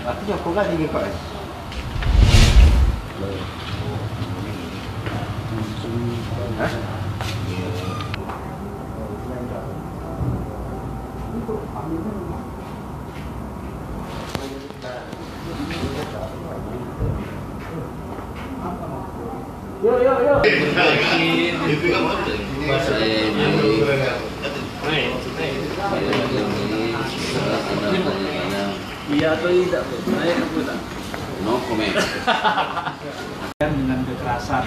Aku Joko kan ini Pak. Hah? Yo. Itu kan iya atau tidak? Saya tak. No comment. Dengan kekerasan,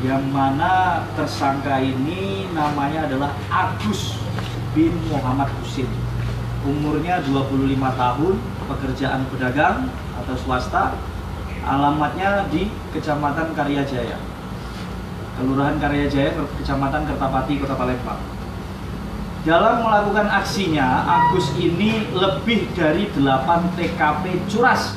yang mana tersangka ini namanya adalah Agus bin Muhammad Husin. Umurnya 25 tahun, pekerjaan pedagang atau swasta. Alamatnya di Kecamatan Karyajaya, Kelurahan Karyajaya, Kecamatan Kertapati, Kota Palembang. Dalam melakukan aksinya, Agus ini lebih dari 8 TKP curas.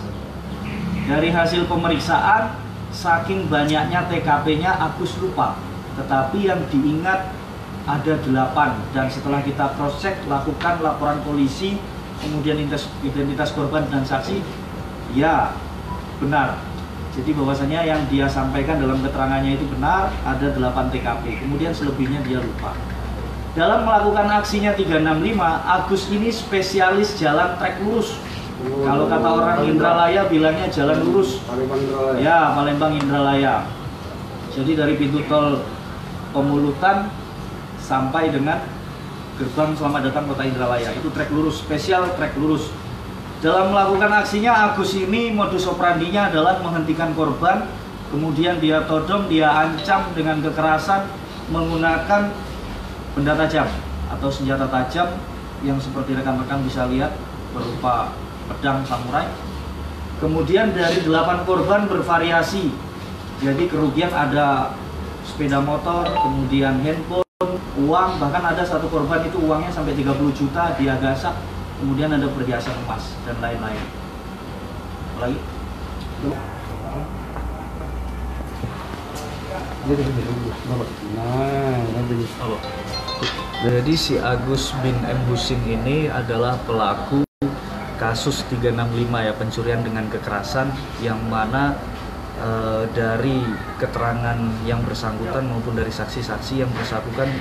Dari hasil pemeriksaan, saking banyaknya TKP-nya Agus lupa. Tetapi yang diingat ada 8. Dan setelah kita cross-check, lakukan laporan polisi, kemudian identitas korban dan saksi, ya benar. Jadi bahwasanya yang dia sampaikan dalam keterangannya itu benar, ada 8 TKP. Kemudian selebihnya dia lupa. Dalam melakukan aksinya 365, Agus ini spesialis jalan trek lurus. Kalau kata orang Indralaya bilangnya jalan lurus. Ya, Palembang Indralaya. Jadi dari pintu tol Pemulutan sampai dengan gerbang Selamat Datang Kota Indralaya, itu trek lurus, spesial trek lurus. Dalam melakukan aksinya, Agus ini modus operandinya adalah menghentikan korban, kemudian dia todong, dia ancam dengan kekerasan menggunakan benda tajam atau senjata tajam yang seperti rekan-rekan bisa lihat berupa pedang samurai. Kemudian dari 8 korban bervariasi, jadi kerugian ada sepeda motor, kemudian handphone, uang, bahkan ada satu korban itu uangnya sampai 30 juta dia gasak. Kemudian ada perhiasan emas dan lain-lain. Lagi? Jadi si Agus bin M. Husin ini adalah pelaku kasus 365 ya, pencurian dengan kekerasan, yang mana dari keterangan yang bersangkutan maupun dari saksi-saksi yang bersangkutan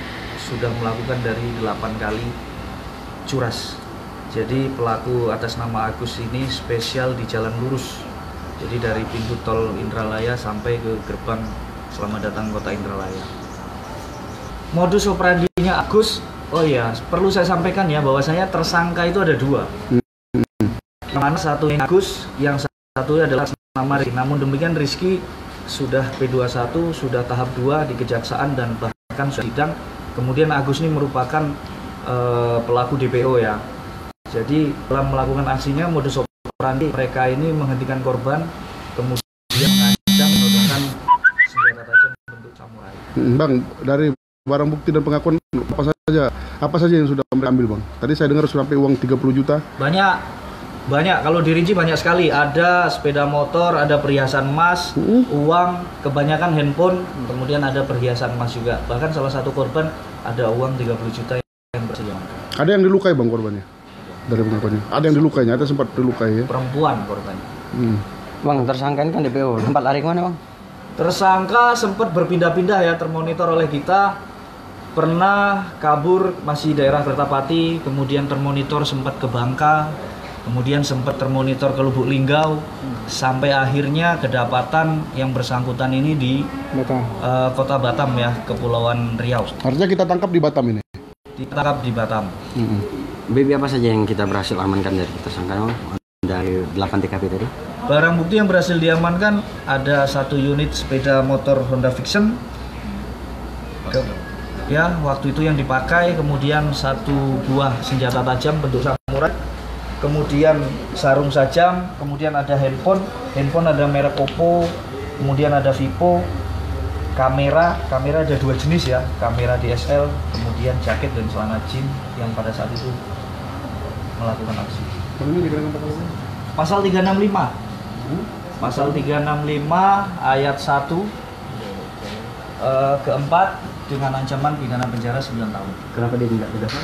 sudah melakukan dari 8 kali curas. Jadi pelaku atas nama Agus ini spesial di jalan lurus. Jadi dari pintu tol Indralaya sampai ke gerbang Selamat Datang Kota Indralaya. Modus operandinya Agus, oh ya, perlu saya sampaikan ya bahwasanya tersangka itu ada 2. Yang mana satu Agus, yang satu adalah nama Rizky. Namun demikian Rizky sudah P21, sudah tahap 2 di kejaksaan dan bahkan sudah sidang. Kemudian Agus ini merupakan pelaku DPO ya. Jadi dalam melakukan aksinya, modus operandi mereka ini menghentikan korban, kemudian mengancam menodongkan senjata tajam bentuk samurai. Bang, dari barang bukti dan pengakuan apa saja yang sudah mereka ambil, Bang? Tadi saya dengar sampai uang 30 juta. Banyak, kalau dirinci banyak sekali. Ada sepeda motor, ada perhiasan emas, uang, kebanyakan handphone, kemudian ada perhiasan emas juga. Bahkan salah satu korban ada uang 30 juta yang bersejarah. Ada yang dilukai, Bang, korbannya? Dari pengakuannya. Ada yang dilukainya, ada sempat dilukai ya? Perempuan korbannya. Bang, tersangka ini kan DPO, tempat lari kemana, Bang? Tersangka sempat berpindah-pindah ya, termonitor oleh kita. Pernah kabur masih daerah Kertapati, kemudian termonitor sempat ke Bangka, kemudian sempat termonitor ke Lubuk Linggau, sampai akhirnya kedapatan yang bersangkutan ini di Kota Batam ya, Kepulauan Riau. Harusnya kita tangkap di Batam ini? Ditangkap di Batam. BB apa saja yang kita berhasil amankan dari tersangka, dari 8 TKP tadi? Barang bukti yang berhasil diamankan ada 1 unit sepeda motor Honda Vision. Ya, waktu itu yang dipakai, kemudian 1 buah senjata tajam bentuk samurai, kemudian sarung sajam, kemudian ada handphone ada merek Oppo, kemudian ada Vivo, kamera ada 2 jenis ya, kamera DSL, kemudian jaket dan celana jeans yang pada saat itu melakukan aksi. Pasal 365. Pasal 365 ayat 1 keempat dengan ancaman pidana penjara 9 tahun. Kenapa dia tidak bebas?